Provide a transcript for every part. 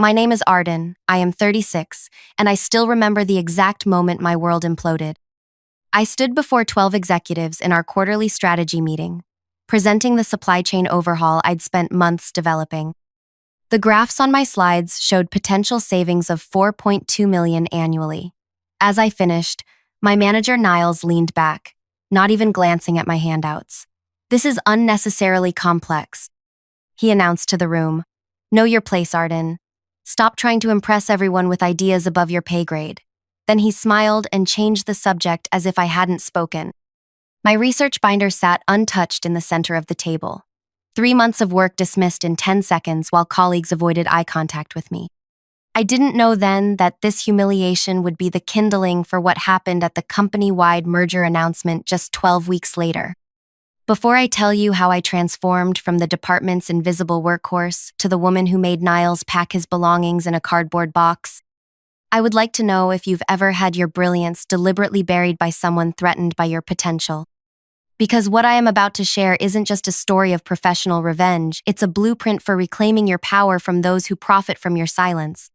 My name is Arden, I am 36, and I still remember the exact moment my world imploded. I stood before 12 executives in our quarterly strategy meeting, presenting the supply chain overhaul I'd spent months developing. The graphs on my slides showed potential savings of $4.2 million annually. As I finished, my manager Niles leaned back, not even glancing at my handouts. "This is unnecessarily complex," he announced to the room. "Know your place, Arden. Stop trying to impress everyone with ideas above your pay grade." Then he smiled and changed the subject as if I hadn't spoken. My research binder sat untouched in the center of the table. 3 months of work dismissed in 10 seconds while colleagues avoided eye contact with me. I didn't know then that this humiliation would be the kindling for what happened at the company-wide merger announcement just 12 weeks later. Before I tell you how I transformed from the department's invisible workhorse to the woman who made Niles pack his belongings in a cardboard box, I would like to know if you've ever had your brilliance deliberately buried by someone threatened by your potential. Because what I am about to share isn't just a story of professional revenge, it's a blueprint for reclaiming your power from those who profit from your silence.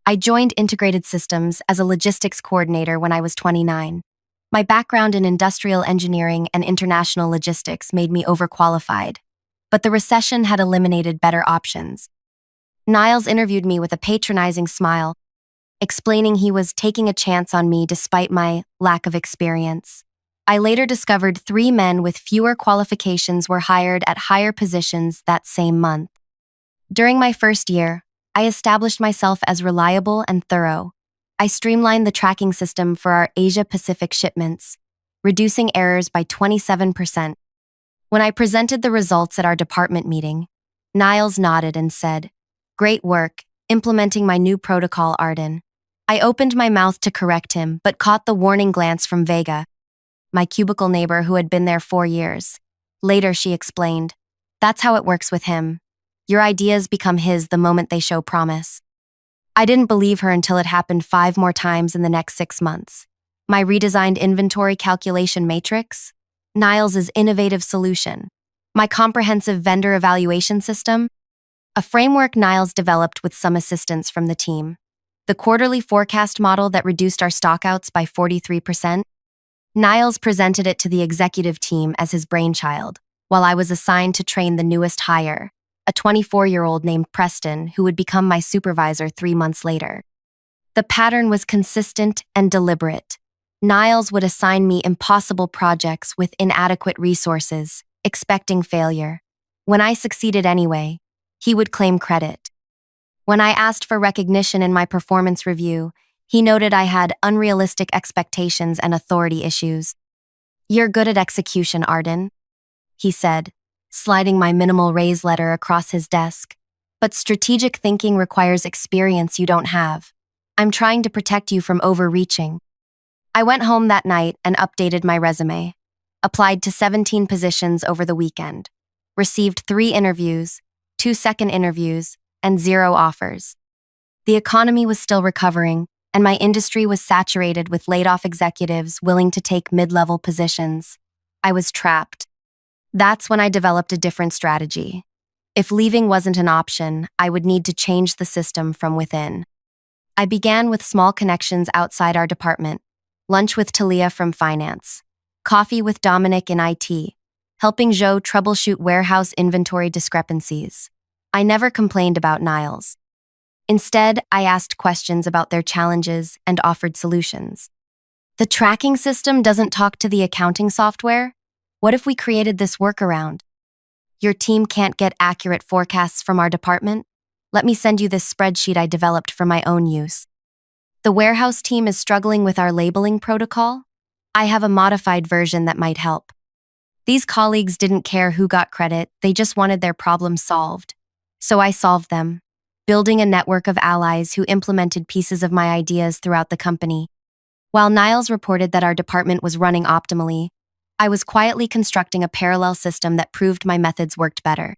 I joined Integrated Systems as a logistics coordinator when I was 29. My background in industrial engineering and international logistics made me overqualified, but the recession had eliminated better options. Niles interviewed me with a patronizing smile, explaining he was taking a chance on me despite my lack of experience. I later discovered 3 men with fewer qualifications were hired at higher positions that same month. During my first year, I established myself as reliable and thorough. I streamlined the tracking system for our Asia-Pacific shipments, reducing errors by 27%. When I presented the results at our department meeting, Niles nodded and said, "Great work, implementing my new protocol, Arden." I opened my mouth to correct him, but caught the warning glance from Vega, my cubicle neighbor who had been there 4 years. Later, she explained, "That's how it works with him. Your ideas become his the moment they show promise." I didn't believe her until it happened 5 more times in the next 6 months. My redesigned inventory calculation matrix, Niles' innovative solution, my comprehensive vendor evaluation system, a framework Niles developed with some assistance from the team, the quarterly forecast model that reduced our stockouts by 43%. Niles presented it to the executive team as his brainchild, while I was assigned to train the newest hire, a 24-year-old named Preston who would become my supervisor 3 months later. The pattern was consistent and deliberate. Niles would assign me impossible projects with inadequate resources, expecting failure. When I succeeded anyway, he would claim credit. When I asked for recognition in my performance review, he noted I had unrealistic expectations and authority issues. "You're good at execution, Arden," he said, sliding my minimal raise letter across his desk. "But strategic thinking requires experience you don't have. I'm trying to protect you from overreaching." I went home that night and updated my resume, applied to 17 positions over the weekend, received 3 interviews, 2 second interviews, and 0 offers. The economy was still recovering, and my industry was saturated with laid-off executives willing to take mid-level positions. I was trapped. That's when I developed a different strategy. If leaving wasn't an option, I would need to change the system from within. I began with small connections outside our department, lunch with Talia from finance, coffee with Dominic in IT, helping Joe troubleshoot warehouse inventory discrepancies. I never complained about Niles. Instead, I asked questions about their challenges and offered solutions. "The tracking system doesn't talk to the accounting software? What if we created this workaround?" "Your team can't get accurate forecasts from our department? Let me send you this spreadsheet I developed for my own use." "The warehouse team is struggling with our labeling protocol? I have a modified version that might help." These colleagues didn't care who got credit, they just wanted their problems solved. So I solved them, building a network of allies who implemented pieces of my ideas throughout the company. While Niles reported that our department was running optimally, I was quietly constructing a parallel system that proved my methods worked better.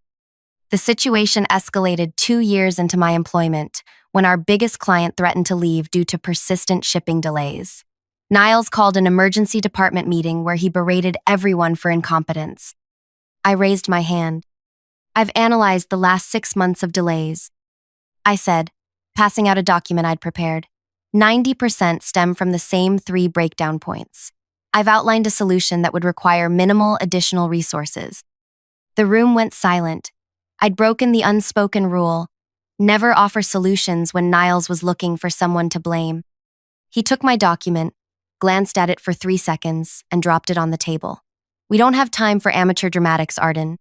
The situation escalated 2 years into my employment, when our biggest client threatened to leave due to persistent shipping delays. Niles called an emergency department meeting where he berated everyone for incompetence. I raised my hand. "I've analyzed the last 6 months of delays," I said, passing out a document I'd prepared. 90% stem from the same 3 breakdown points. I've outlined a solution that would require minimal additional resources. The room went silent. I'd broken the unspoken rule: never offer solutions when Niles was looking for someone to blame. He took my document, glanced at it for 3 seconds, and dropped it on the table. We don't have time for amateur dramatics, Arden.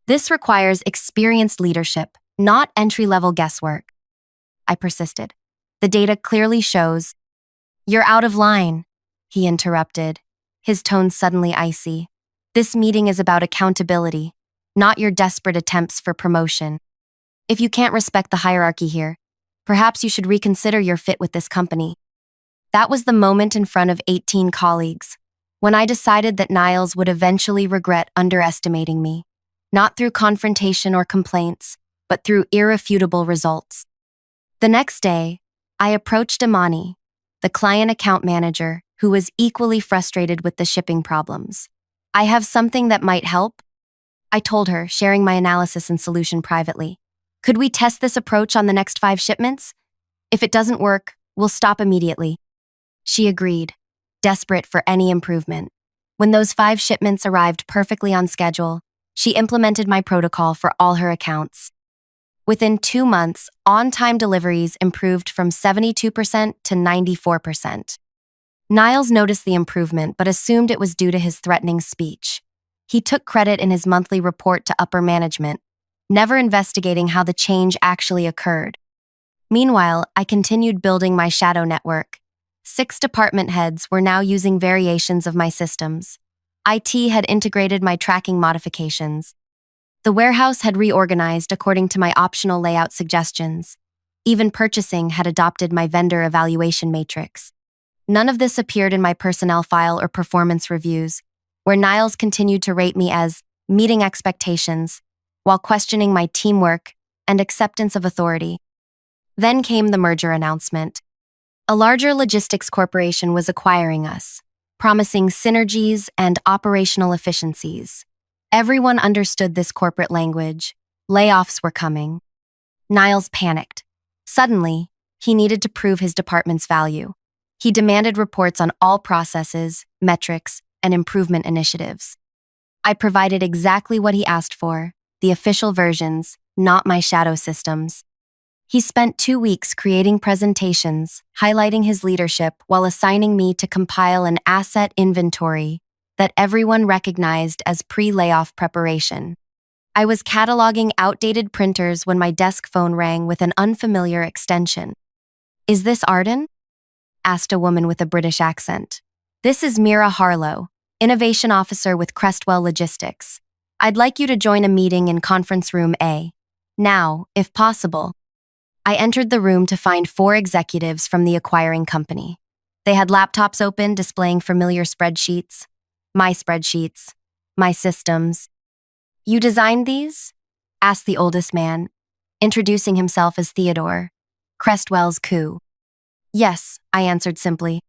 This requires experienced leadership, not entry-level guesswork. I persisted. The data clearly shows. You're out of line, he interrupted, his tone suddenly icy. This meeting is about accountability, not your desperate attempts for promotion. If you can't respect the hierarchy here, perhaps you should reconsider your fit with this company. That was the moment in front of 18 colleagues, when I decided that Niles would eventually regret underestimating me, not through confrontation or complaints, but through irrefutable results. The next day, I approached Imani, the client account manager, who was equally frustrated with the shipping problems. I have something that might help, I told her, sharing my analysis and solution privately. Could we test this approach on the next 5 shipments? If it doesn't work, we'll stop immediately. She agreed, desperate for any improvement. When those 5 shipments arrived perfectly on schedule, she implemented my protocol for all her accounts. Within 2 months, on-time deliveries improved from 72% to 94%. Niles noticed the improvement but assumed it was due to his threatening speech. He took credit in his monthly report to upper management, never investigating how the change actually occurred. Meanwhile, I continued building my shadow network. 6 department heads were now using variations of my systems. IT had integrated my tracking modifications. The warehouse had reorganized according to my optional layout suggestions. Even purchasing had adopted my vendor evaluation matrix. None of this appeared in my personnel file or performance reviews, where Niles continued to rate me as meeting expectations, while questioning my teamwork and acceptance of authority. Then came the merger announcement. A larger logistics corporation was acquiring us, promising synergies and operational efficiencies. Everyone understood this corporate language. Layoffs were coming. Niles panicked. Suddenly, he needed to prove his department's value. He demanded reports on all processes, metrics, and improvement initiatives. I provided exactly what he asked for, the official versions, not my shadow systems. He spent 2 weeks creating presentations, highlighting his leadership while assigning me to compile an asset inventory that everyone recognized as pre-layoff preparation. I was cataloging outdated printers when my desk phone rang with an unfamiliar extension. "Is this Arden?" asked a woman with a British accent. "This is Mira Harlow, Innovation Officer with Crestwell Logistics. I'd like you to join a meeting in Conference Room A. Now, if possible." I entered the room to find 4 executives from the acquiring company. They had laptops open displaying familiar spreadsheets, my systems. "You designed these?" asked the oldest man, introducing himself as Theodore, Crestwell's coup. "Yes," I answered simply.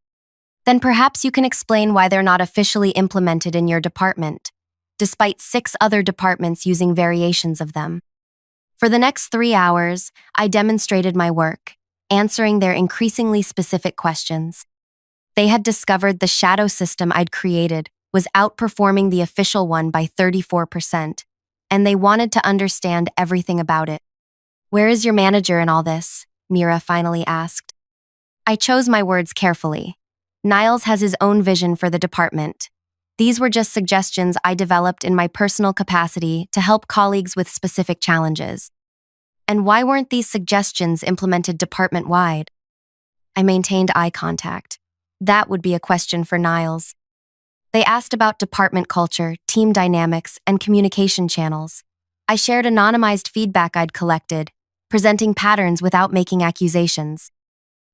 "Then perhaps you can explain why they're not officially implemented in your department, despite 6 other departments using variations of them." For the next 3 hours, I demonstrated my work, answering their increasingly specific questions. They had discovered the shadow system I'd created was outperforming the official one by 34%, and they wanted to understand everything about it. "Where is your manager in all this?" Mira finally asked. I chose my words carefully. Niles has his own vision for the department. These were just suggestions I developed in my personal capacity to help colleagues with specific challenges. And why weren't these suggestions implemented department-wide? I maintained eye contact. That would be a question for Niles. They asked about department culture, team dynamics, and communication channels. I shared anonymized feedback I'd collected, presenting patterns without making accusations.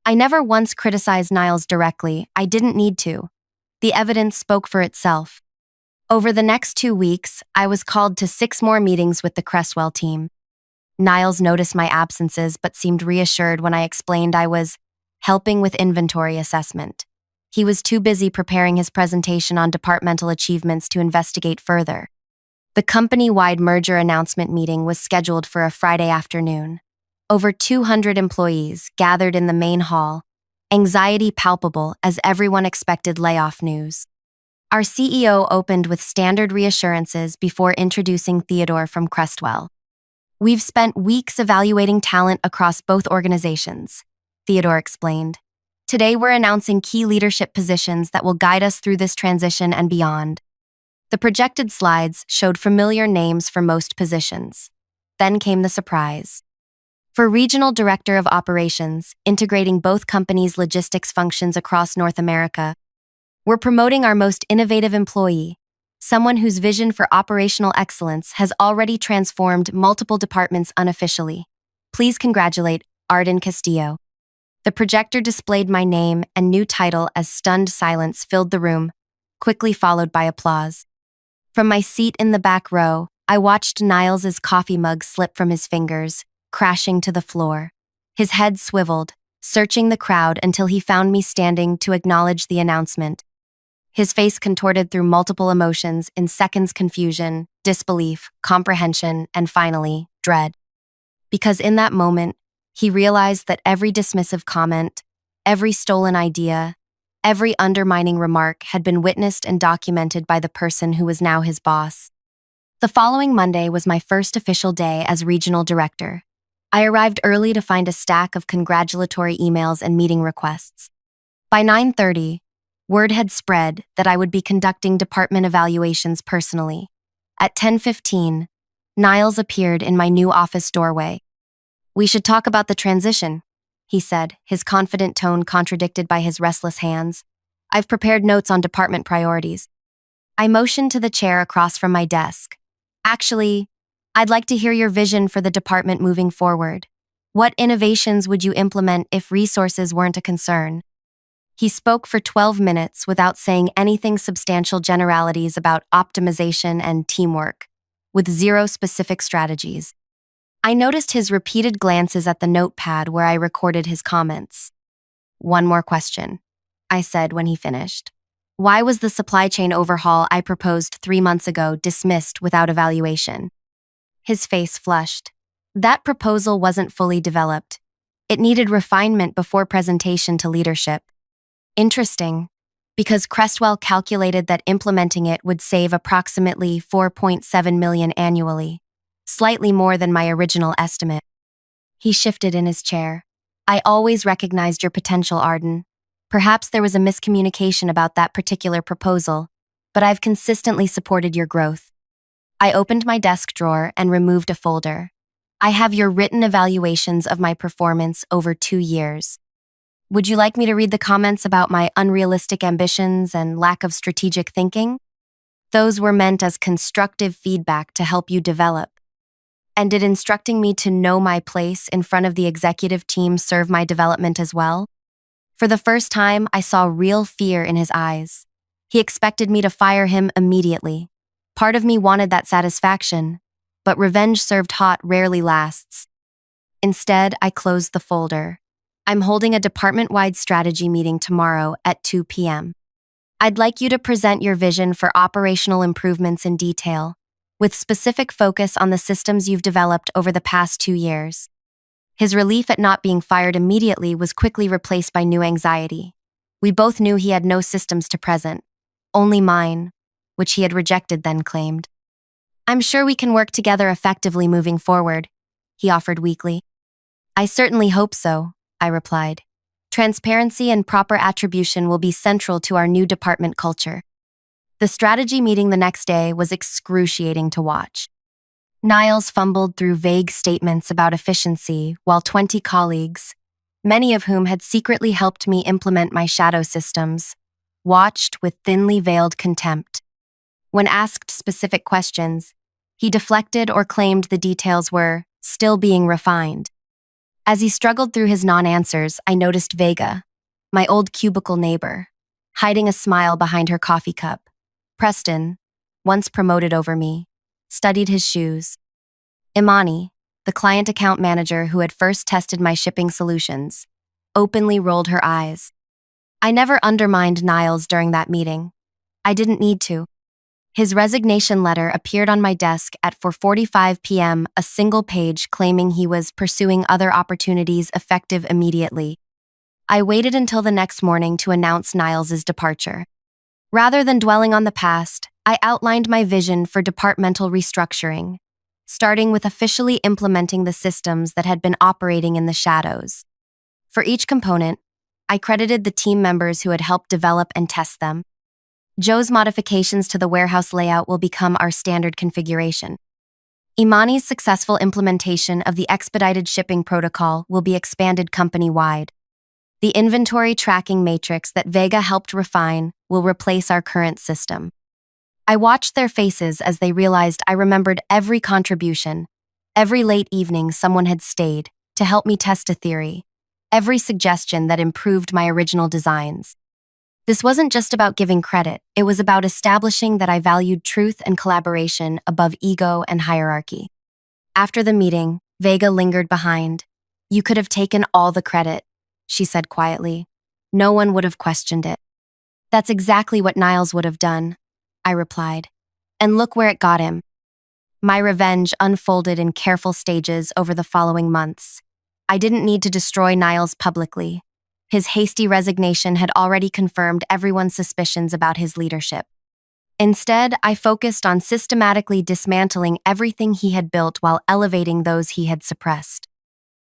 I never once criticized Niles directly. I didn't need to. The evidence spoke for itself. Over the next 2 weeks, I was called to 6 more meetings with the Crestwell team. Niles noticed my absences but seemed reassured when I explained I was helping with inventory assessment. He was too busy preparing his presentation on departmental achievements to investigate further. The company-wide merger announcement meeting was scheduled for a Friday afternoon. Over 200 employees gathered in the main hall, anxiety palpable as everyone expected layoff news. Our CEO opened with standard reassurances before introducing Theodore from Crestwell. "We've spent weeks evaluating talent across both organizations," Theodore explained. "Today we're announcing key leadership positions that will guide us through this transition and beyond." The projected slides showed familiar names for most positions. Then came the surprise. For Regional Director of Operations, integrating both companies' logistics functions across North America, we're promoting our most innovative employee, someone whose vision for operational excellence has already transformed multiple departments unofficially. Please congratulate Arden Castillo. The projector displayed my name and new title as stunned silence filled the room, quickly followed by applause. From my seat in the back row, I watched Niles's coffee mug slip from his fingers, crashing to the floor. His head swiveled, searching the crowd until he found me standing to acknowledge the announcement. His face contorted through multiple emotions in seconds: confusion, disbelief, comprehension, and finally, dread. Because in that moment, he realized that every dismissive comment, every stolen idea, every undermining remark had been witnessed and documented by the person who was now his boss. The following Monday was my first official day as regional director. I arrived early to find a stack of congratulatory emails and meeting requests. By 9:30, word had spread that I would be conducting department evaluations personally. At 10:15, Niles appeared in my new office doorway. "We should talk about the transition," he said, his confident tone contradicted by his restless hands. "I've prepared notes on department priorities." I motioned to the chair across from my desk. "Actually, I'd like to hear your vision for the department moving forward. What innovations would you implement if resources weren't a concern?" He spoke for 12 minutes without saying anything substantial, generalities about optimization and teamwork, with zero specific strategies. I noticed his repeated glances at the notepad where I recorded his comments. "One more question," I said when he finished. "Why was the supply chain overhaul I proposed 3 months ago dismissed without evaluation?" His face flushed. "That proposal wasn't fully developed. It needed refinement before presentation to leadership." Interesting, because Crestwell calculated that implementing it would save approximately $4.7 million annually, slightly more than my original estimate. He shifted in his chair. "I always recognized your potential, Arden. Perhaps there was a miscommunication about that particular proposal, but I've consistently supported your growth." I opened my desk drawer and removed a folder. "I have your written evaluations of my performance over 2 years. Would you like me to read the comments about my unrealistic ambitions and lack of strategic thinking? Those were meant as constructive feedback to help you develop. And did instructing me to know my place in front of the executive team serve my development as well?" For the first time, I saw real fear in his eyes. He expected me to fire him immediately. Part of me wanted that satisfaction, but revenge served hot rarely lasts. Instead, I closed the folder. "I'm holding a department-wide strategy meeting tomorrow at 2 p.m. I'd like you to present your vision for operational improvements in detail, with specific focus on the systems you've developed over the past 2 years." His relief at not being fired immediately was quickly replaced by new anxiety. We both knew he had no systems to present, only mine, which he had rejected then claimed. "I'm sure we can work together effectively moving forward," he offered weakly. "I certainly hope so," I replied. "Transparency and proper attribution will be central to our new department culture." The strategy meeting the next day was excruciating to watch. Niles fumbled through vague statements about efficiency, while 20 colleagues, many of whom had secretly helped me implement my shadow systems, watched with thinly veiled contempt. When asked specific questions, he deflected or claimed the details were still being refined. As he struggled through his non-answers, I noticed Vega, my old cubicle neighbor, hiding a smile behind her coffee cup. Preston, once promoted over me, studied his shoes. Imani, the client account manager who had first tested my shipping solutions, openly rolled her eyes. I never undermined Niles during that meeting. I didn't need to. His resignation letter appeared on my desk at 4:45 p.m., a single page claiming he was pursuing other opportunities effective immediately. I waited until the next morning to announce Niles's departure. Rather than dwelling on the past, I outlined my vision for departmental restructuring, starting with officially implementing the systems that had been operating in the shadows. For each component, I credited the team members who had helped develop and test them. Joe's modifications to the warehouse layout will become our standard configuration. Imani's successful implementation of the expedited shipping protocol will be expanded company-wide. The inventory tracking matrix that Vega helped refine will replace our current system. I watched their faces as they realized I remembered every contribution. Every late evening someone had stayed to help me test a theory. Every suggestion that improved my original designs. This wasn't just about giving credit, it was about establishing that I valued truth and collaboration above ego and hierarchy. After the meeting, Vega lingered behind. "You could have taken all the credit," she said quietly. "No one would have questioned it." "That's exactly what Niles would have done," I replied. "And look where it got him." My revenge unfolded in careful stages over the following months. I didn't need to destroy Niles publicly. His hasty resignation had already confirmed everyone's suspicions about his leadership. Instead, I focused on systematically dismantling everything he had built while elevating those he had suppressed.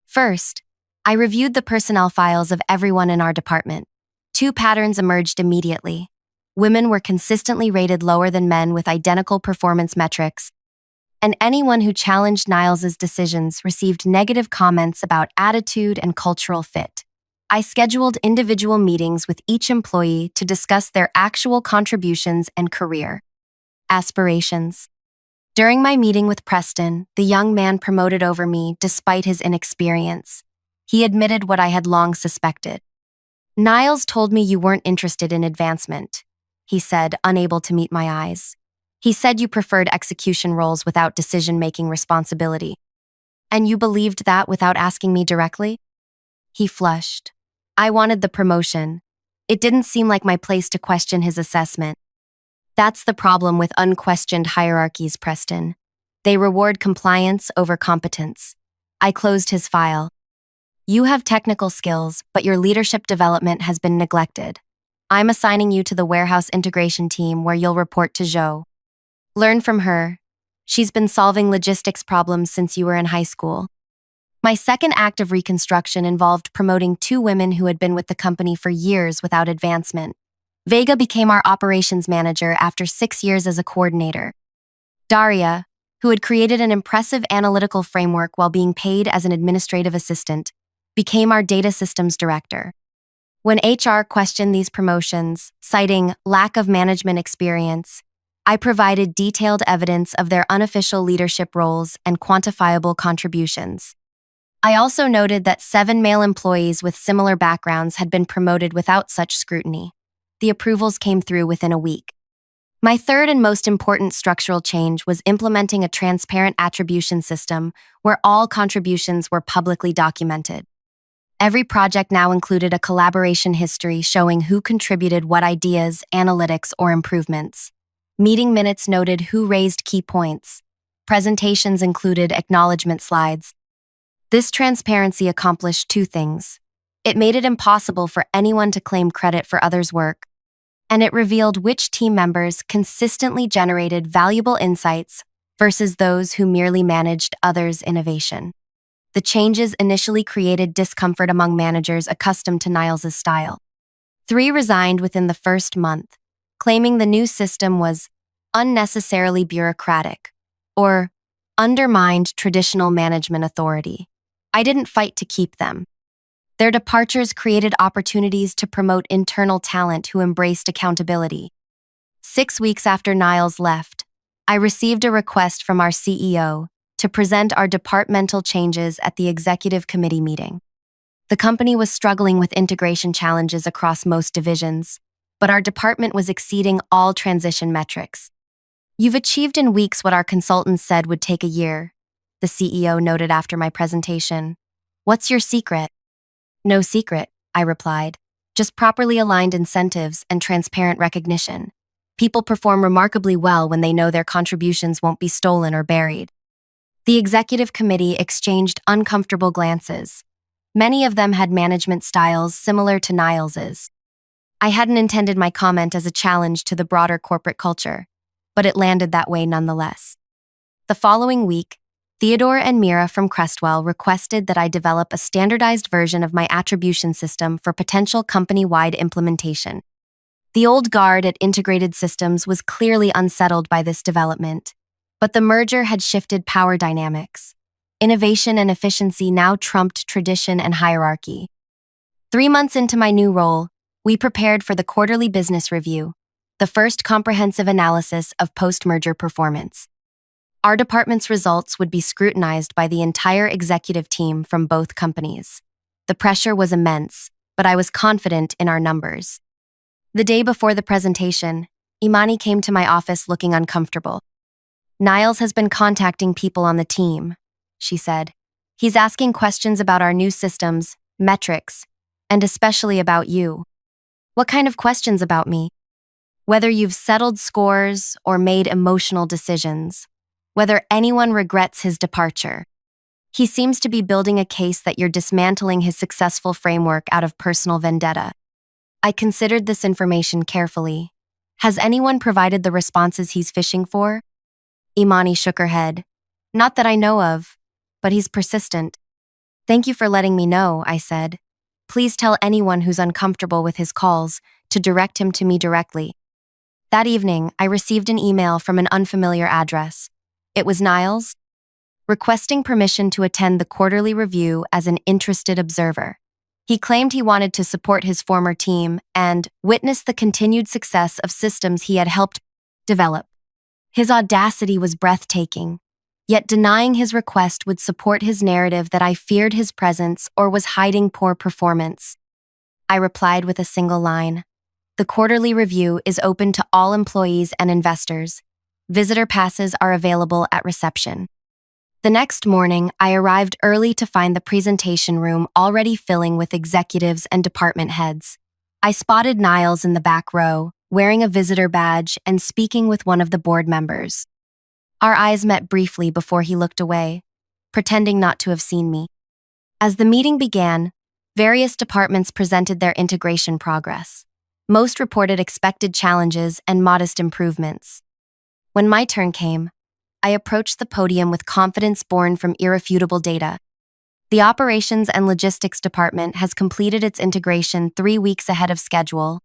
First, I reviewed the personnel files of everyone in our department. Two patterns emerged immediately. Women were consistently rated lower than men with identical performance metrics, and anyone who challenged Niles's decisions received negative comments about attitude and cultural fit. I scheduled individual meetings with each employee to discuss their actual contributions and career aspirations. During my meeting with Preston, the young man promoted over me despite his inexperience. He admitted what I had long suspected. "Niles told me you weren't interested in advancement," he said, unable to meet my eyes. "He said you preferred execution roles without decision-making responsibility. And you believed that without asking me directly?" He flushed. "I wanted the promotion. It didn't seem like my place to question his assessment." That's the problem with unquestioned hierarchies, Preston. They reward compliance over competence. I closed his file. "You have technical skills, but your leadership development has been neglected. I'm assigning you to the warehouse integration team where you'll report to Joe. Learn from her. She's been solving logistics problems since you were in high school." My second act of reconstruction involved promoting two women who had been with the company for years without advancement. Vega became our operations manager after 6 years as a coordinator. Daria, who had created an impressive analytical framework while being paid as an administrative assistant, became our data systems director. When HR questioned these promotions, citing lack of management experience, I provided detailed evidence of their unofficial leadership roles and quantifiable contributions. I also noted that 7 male employees with similar backgrounds had been promoted without such scrutiny. The approvals came through within a week. My third and most important structural change was implementing a transparent attribution system where all contributions were publicly documented. Every project now included a collaboration history showing who contributed what ideas, analytics, or improvements. Meeting minutes noted who raised key points. Presentations included acknowledgement slides. This transparency accomplished two things. It made it impossible for anyone to claim credit for others' work, and it revealed which team members consistently generated valuable insights versus those who merely managed others' innovation. The changes initially created discomfort among managers accustomed to Niles's style. 3 resigned within the first month, claiming the new system was unnecessarily bureaucratic or undermined traditional management authority. I didn't fight to keep them. Their departures created opportunities to promote internal talent who embraced accountability. 6 weeks after Niles left, I received a request from our CEO to present our departmental changes at the executive committee meeting. The company was struggling with integration challenges across most divisions, but our department was exceeding all transition metrics. "You've achieved in weeks what our consultants said would take a year," the CEO noted after my presentation. "What's your secret?" "No secret," I replied. "Just properly aligned incentives and transparent recognition. People perform remarkably well when they know their contributions won't be stolen or buried. The executive committee exchanged uncomfortable glances. Many of them had management styles similar to Niles's. I hadn't intended my comment as a challenge to the broader corporate culture, but it landed that way nonetheless. The following week, Theodore and Mira from Crestwell requested that I develop a standardized version of my attribution system for potential company-wide implementation. The old guard at Integrated Systems was clearly unsettled by this development, but the merger had shifted power dynamics. Innovation and efficiency now trumped tradition and hierarchy. 3 months into my new role, we prepared for the quarterly business review, the first comprehensive analysis of post-merger performance. Our department's results would be scrutinized by the entire executive team from both companies. The pressure was immense, but I was confident in our numbers. The day before the presentation, Imani came to my office looking uncomfortable. "Niles has been contacting people on the team," she said. "He's asking questions about our new systems, metrics, and especially about you." "What kind of questions about me?" "Whether you've settled scores or made emotional decisions. Whether anyone regrets his departure. He seems to be building a case that you're dismantling his successful framework out of personal vendetta." I considered this information carefully. "Has anyone provided the responses he's fishing for?" Imani shook her head. "Not that I know of, but he's persistent." "Thank you for letting me know," I said. "Please tell anyone who's uncomfortable with his calls to direct him to me directly." That evening, I received an email from an unfamiliar address. It was Niles, requesting permission to attend the quarterly review as an interested observer. He claimed he wanted to support his former team and witness the continued success of systems he had helped develop. His audacity was breathtaking, yet denying his request would support his narrative that I feared his presence or was hiding poor performance. I replied with a single line. "The quarterly review is open to all employees and investors. Visitor passes are available at reception." The next morning, I arrived early to find the presentation room already filling with executives and department heads. I spotted Niles in the back row, wearing a visitor badge and speaking with one of the board members. Our eyes met briefly before he looked away, pretending not to have seen me. As the meeting began, various departments presented their integration progress. Most reported expected challenges and modest improvements. When my turn came, I approached the podium with confidence born from irrefutable data. The Operations and Logistics Department has completed its integration 3 weeks ahead of schedule.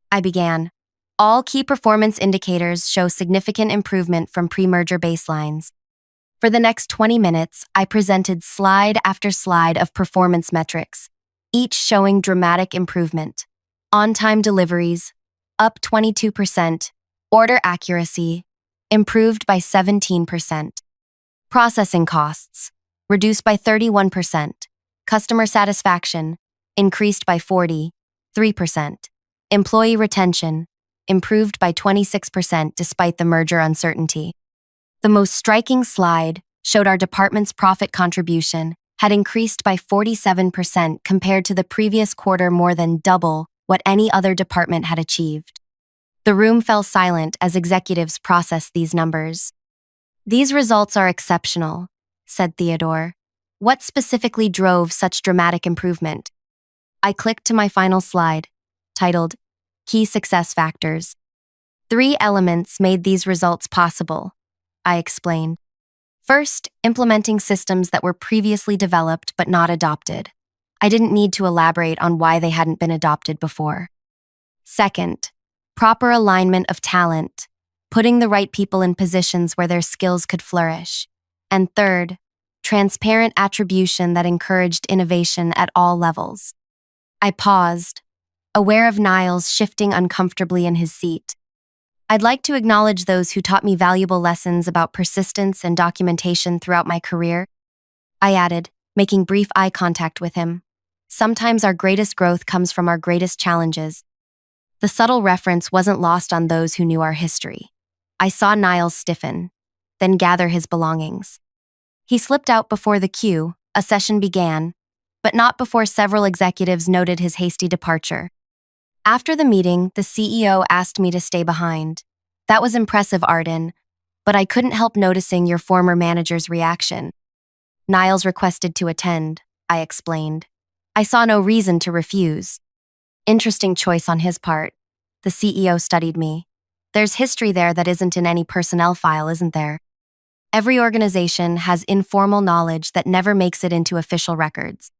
I began. All key performance indicators show significant improvement from pre-merger baselines. For the next 20 minutes, I presented slide after slide of performance metrics, each showing dramatic improvement. On-time deliveries, up 22%, order accuracy, improved by 17%. Processing costs, reduced by 31%. Customer satisfaction, increased by 43%. Employee retention, improved by 26% despite the merger uncertainty. The most striking slide showed our department's profit contribution had increased by 47% compared to the previous quarter, more than double what any other department had achieved. The room fell silent as executives processed these numbers. "These results are exceptional," said Theodore. "What specifically drove such dramatic improvement?" I clicked to my final slide, titled Key Success Factors. 3 elements made these results possible, I explained. First, implementing systems that were previously developed but not adopted. I didn't need to elaborate on why they hadn't been adopted before. Second, proper alignment of talent, putting the right people in positions where their skills could flourish. And third, transparent attribution that encouraged innovation at all levels. I paused, aware of Niles shifting uncomfortably in his seat. I'd like to acknowledge those who taught me valuable lessons about persistence and documentation throughout my career, I added, making brief eye contact with him. Sometimes our greatest growth comes from our greatest challenges. The subtle reference wasn't lost on those who knew our history. I saw Niles stiffen, then gather his belongings. He slipped out before the queue, a session began, but not before several executives noted his hasty departure. After the meeting, the CEO asked me to stay behind. That was impressive, Arden, but I couldn't help noticing your former manager's reaction. Niles requested to attend, I explained. I saw no reason to refuse. Interesting choice on his part. The CEO studied me. There's history there that isn't in any personnel file, isn't there? Every organization has informal knowledge that never makes it into official records.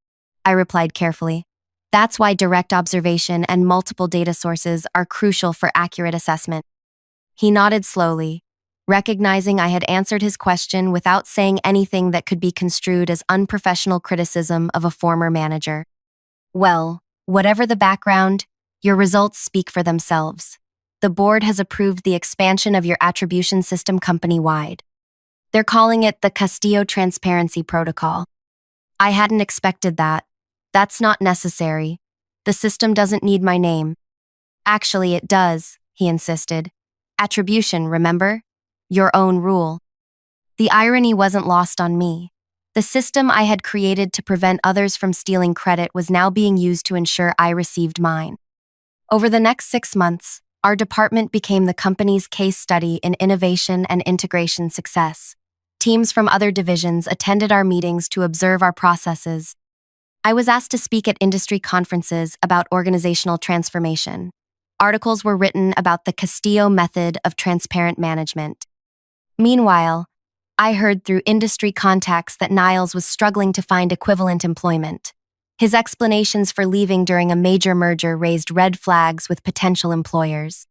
I replied carefully. That's why direct observation and multiple data sources are crucial for accurate assessment. He nodded slowly, recognizing I had answered his question without saying anything that could be construed as unprofessional criticism of a former manager. Well, whatever the background, your results speak for themselves. The board has approved the expansion of your attribution system company-wide. They're calling it the Castillo Transparency Protocol. I hadn't expected that. That's not necessary. The system doesn't need my name. Actually, it does, he insisted. Attribution, remember? Your own rule. The irony wasn't lost on me. The system I had created to prevent others from stealing credit was now being used to ensure I received mine. Over the next 6 months, our department became the company's case study in innovation and integration success. Teams from other divisions attended our meetings to observe our processes. I was asked to speak at industry conferences about organizational transformation. Articles were written about the Castillo method of transparent management. Meanwhile, I heard through industry contacts that Niles was struggling to find equivalent employment. His explanations for leaving during a major merger raised red flags with potential employers.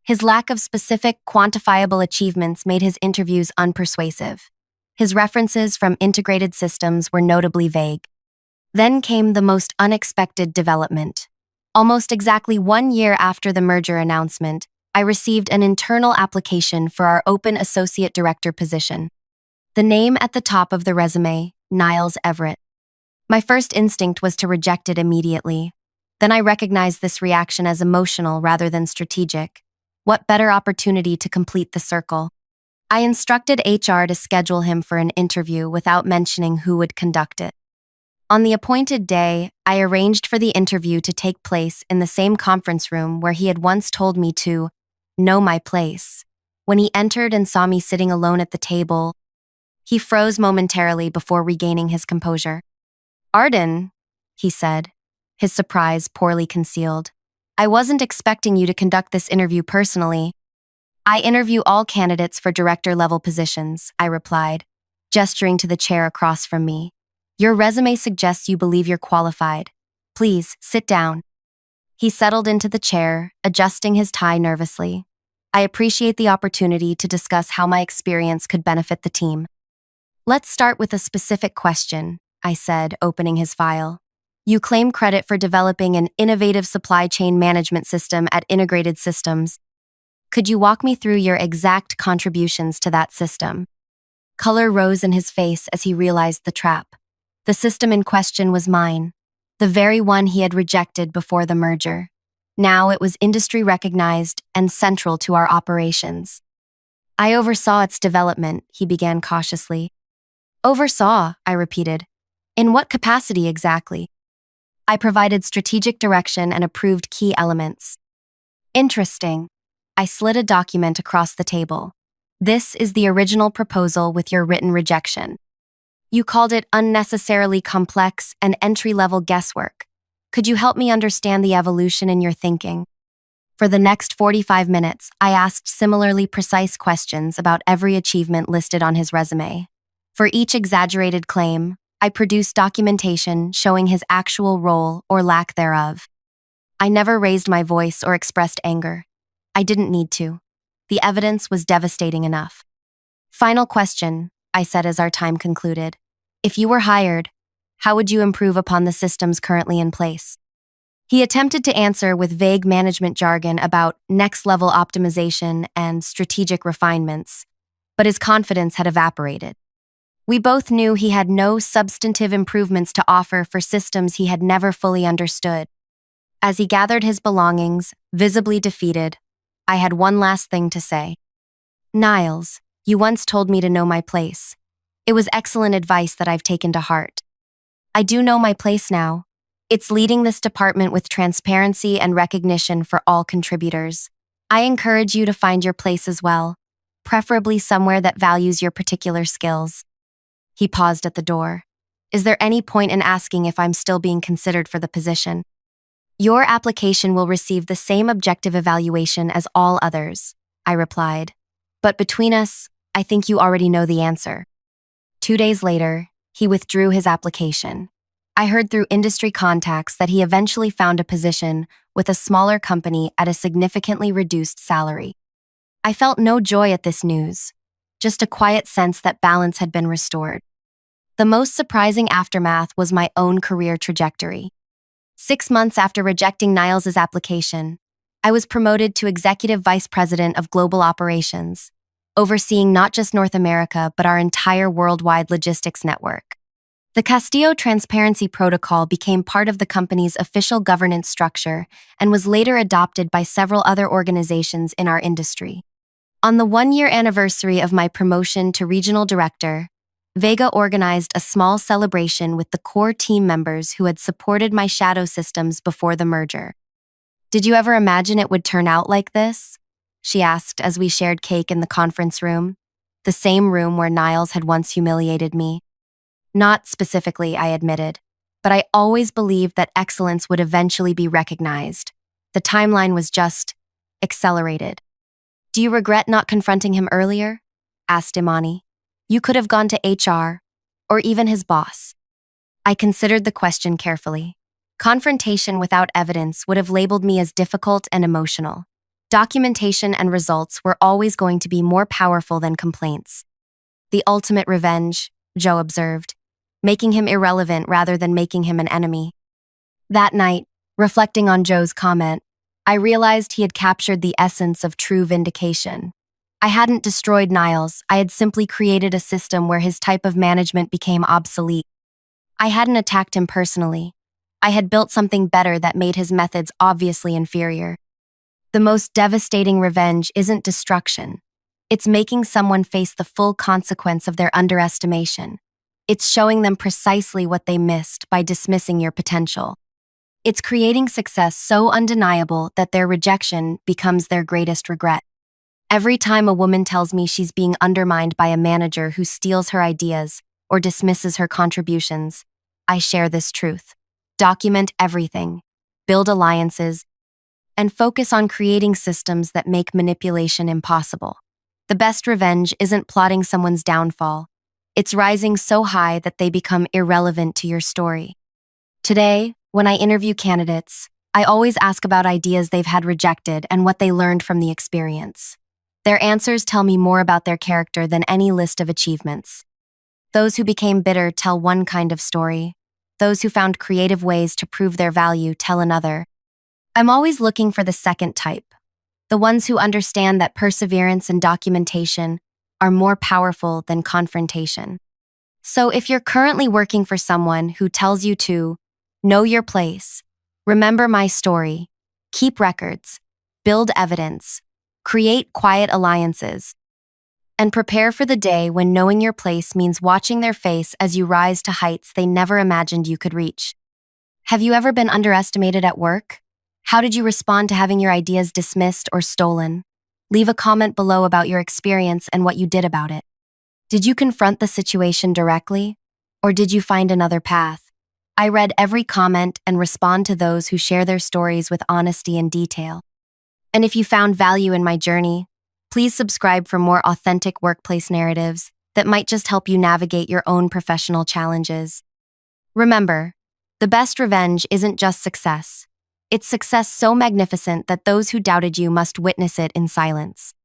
His lack of specific, quantifiable achievements made his interviews unpersuasive. His references from integrated systems were notably vague. Then came the most unexpected development. Almost exactly 1 year after the merger announcement, I received an internal application for our open associate director position. The name at the top of the resume, Niles Everett. My first instinct was to reject it immediately. Then I recognized this reaction as emotional rather than strategic. What better opportunity to complete the circle? I instructed HR to schedule him for an interview without mentioning who would conduct it. On the appointed day, I arranged for the interview to take place in the same conference room where he had once told me to know my place. When he entered and saw me sitting alone at the table, he froze momentarily before regaining his composure. "Arden," he said, his surprise poorly concealed. "I wasn't expecting you to conduct this interview personally." "I interview all candidates for director-level positions," I replied, gesturing to the chair across from me. "Your resume suggests you believe you're qualified. Please, sit down." He settled into the chair, adjusting his tie nervously. "I appreciate the opportunity to discuss how my experience could benefit the team." "Let's start with a specific question," I said, opening his file. "You claim credit for developing an innovative supply chain management system at Integrated Systems. Could you walk me through your exact contributions to that system?" Color rose in his face as he realized the trap. The system in question was mine, the very one he had rejected before the merger. Now it was industry recognized and central to our operations. "I oversaw its development," he began cautiously. "Oversaw," I repeated. "In what capacity exactly?" "I provided strategic direction and approved key elements." "Interesting." I slid a document across the table. "This is the original proposal with your written rejection. You called it unnecessarily complex and entry-level guesswork. Could you help me understand the evolution in your thinking?" For the next 45 minutes, I asked similarly precise questions about every achievement listed on his resume. For each exaggerated claim, I produced documentation showing his actual role or lack thereof. I never raised my voice or expressed anger. I didn't need to. The evidence was devastating enough. "Final question," I said as our time concluded. "If you were hired, how would you improve upon the systems currently in place?" He attempted to answer with vague management jargon about next-level optimization and strategic refinements, but his confidence had evaporated. We both knew he had no substantive improvements to offer for systems he had never fully understood. As he gathered his belongings, visibly defeated, I had one last thing to say. "Niles, you once told me to know my place. It was excellent advice that I've taken to heart. I do know my place now. It's leading this department with transparency and recognition for all contributors. I encourage you to find your place as well, preferably somewhere that values your particular skills. He paused at the door. Is there any point in asking if I'm still being considered for the position? Your application will receive the same objective evaluation as all others, I replied. But between us, I think you already know the answer. 2 days later, he withdrew his application. I heard through industry contacts that he eventually found a position with a smaller company at a significantly reduced salary. I felt no joy at this news, just a quiet sense that balance had been restored. The most surprising aftermath was my own career trajectory. 6 months after rejecting Niles's application, I was promoted to Executive Vice President of Global Operations, overseeing not just North America but our entire worldwide logistics network. The Castillo Transparency Protocol became part of the company's official governance structure and was later adopted by several other organizations in our industry. On the 1-year anniversary of my promotion to Regional Director, Vega organized a small celebration with the core team members who had supported my shadow systems before the merger. Did you ever imagine it would turn out like this? She asked as we shared cake in the conference room, the same room where Niles had once humiliated me. Not specifically, I admitted, but I always believed that excellence would eventually be recognized. The timeline was just accelerated. Do you regret not confronting him earlier? Asked Imani. You could have gone to HR, or even his boss. I considered the question carefully. Confrontation without evidence would have labeled me as difficult and emotional. Documentation and results were always going to be more powerful than complaints. The ultimate revenge, Joe observed, making him irrelevant rather than making him an enemy. That night, reflecting on Joe's comment, I realized he had captured the essence of true vindication. I hadn't destroyed Niles, I had simply created a system where his type of management became obsolete. I hadn't attacked him personally. I had built something better that made his methods obviously inferior. The most devastating revenge isn't destruction. It's making someone face the full consequence of their underestimation. It's showing them precisely what they missed by dismissing your potential. It's creating success so undeniable that their rejection becomes their greatest regret. Every time a woman tells me she's being undermined by a manager who steals her ideas or dismisses her contributions, I share this truth. Document everything, build alliances, and focus on creating systems that make manipulation impossible. The best revenge isn't plotting someone's downfall. It's rising so high that they become irrelevant to your story. Today, when I interview candidates, I always ask about ideas they've had rejected and what they learned from the experience. Their answers tell me more about their character than any list of achievements. Those who became bitter tell one kind of story. Those who found creative ways to prove their value tell another. I'm always looking for the second type, the ones who understand that perseverance and documentation are more powerful than confrontation. So if you're currently working for someone who tells you to know your place, remember my story, keep records, build evidence, create quiet alliances, and prepare for the day when knowing your place means watching their face as you rise to heights they never imagined you could reach. Have you ever been underestimated at work? How did you respond to having your ideas dismissed or stolen? Leave a comment below about your experience and what you did about it. Did you confront the situation directly, or did you find another path? I read every comment and respond to those who share their stories with honesty and detail. And if you found value in my journey, please subscribe for more authentic workplace narratives that might just help you navigate your own professional challenges. Remember, the best revenge isn't just success. It's success so magnificent that those who doubted you must witness it in silence.